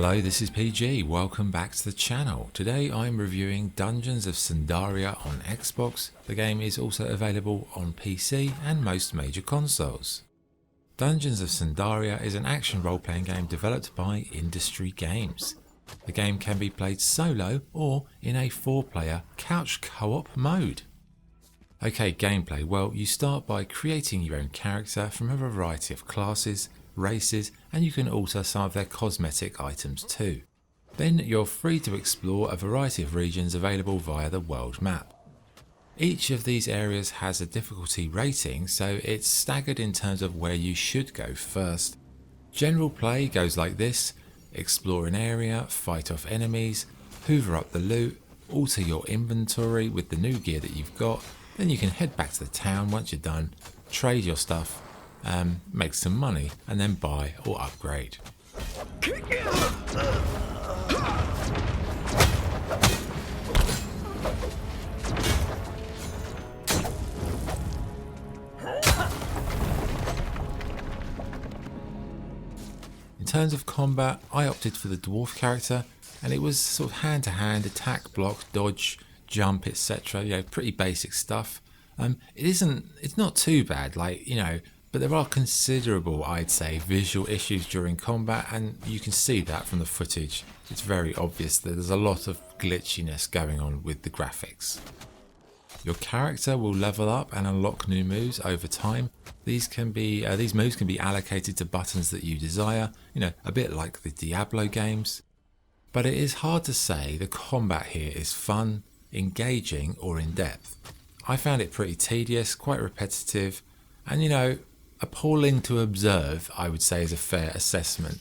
Hello, this is PG, welcome back to the channel. Today I'm reviewing Dungeons of Sundaria on Xbox. The game is also available on PC and most major consoles. Dungeons of Sundaria is an action role-playing game developed by Industry Games. The game can be played solo or in a 4-player couch co-op mode. Okay, gameplay. Well, you start by creating your own character from a variety of classes, races, and you can alter some of their cosmetic items too. Then you're free to explore a variety of regions available via the world map. Each of these areas has a difficulty rating, so it's staggered in terms of where you should go first. General play goes like this: explore an area, fight off enemies, hoover up the loot, alter your inventory with the new gear that you've got, then you can head back to the town once you're done, trade your stuff, make some money, and then buy or upgrade. In terms of combat, I opted for the dwarf character, and it was sort of hand to hand, attack, block, dodge, jump, etc. Pretty basic stuff. It's not too bad, but there are considerable, I'd say, visual issues during combat, and you can see that from the footage. It's very obvious that there's a lot of glitchiness going on with the graphics. Your character will level up and unlock new moves over time. These moves can be allocated to buttons that you desire, a bit like the Diablo games. But it is hard to say the combat here is fun, engaging, or in depth. I found it pretty tedious, quite repetitive, and appalling to observe, I would say, is a fair assessment.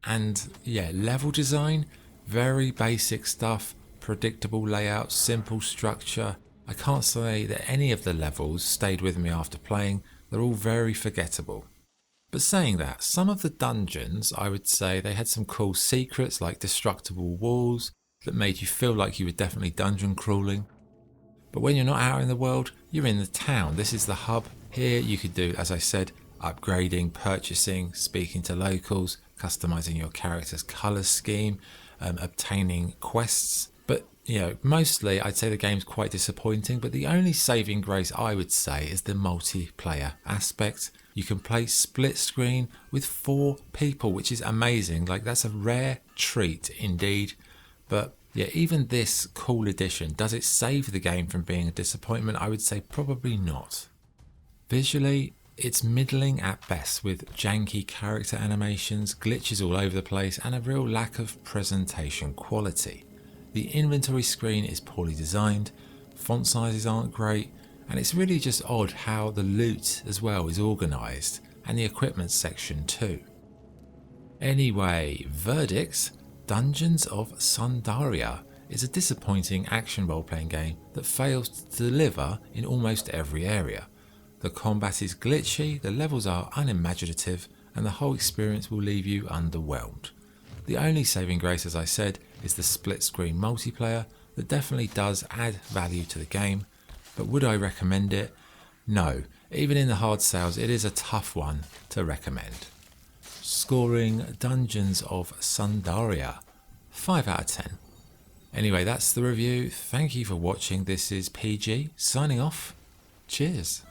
And level design, very basic stuff, predictable layout, simple structure. I can't say that any of the levels stayed with me after playing. They're all very forgettable. But saying that, some of the dungeons, I would say they had some cool secrets like destructible walls that made you feel like you were definitely dungeon crawling. But when you're not out in the world, you're in the town. This is the hub. Here you could do, as I said, upgrading, purchasing, speaking to locals, customizing your character's colour scheme, obtaining quests. But mostly I'd say the game's quite disappointing, but the only saving grace I would say is the multiplayer aspect. You can play split screen with 4 people, which is amazing. That's a rare treat indeed. But even this cool addition, does it save the game from being a disappointment? I would say probably not. Visually, it's middling at best, with janky character animations, glitches all over the place, and a real lack of presentation quality. The inventory screen is poorly designed, font sizes aren't great, and it's really just odd how the loot as well is organised, and the equipment section too. Anyway, verdicts: Dungeons of Sundaria is a disappointing action role-playing game that fails to deliver in almost every area. The combat is glitchy, the levels are unimaginative, and the whole experience will leave you underwhelmed. The only saving grace, as I said, is the split-screen multiplayer that definitely does add value to the game, but would I recommend it? No, even in the hard sales it is a tough one to recommend. Scoring Dungeons of Sundaria, 5 out of 10. Anyway, that's the review. Thank you for watching. This is PG signing off. Cheers.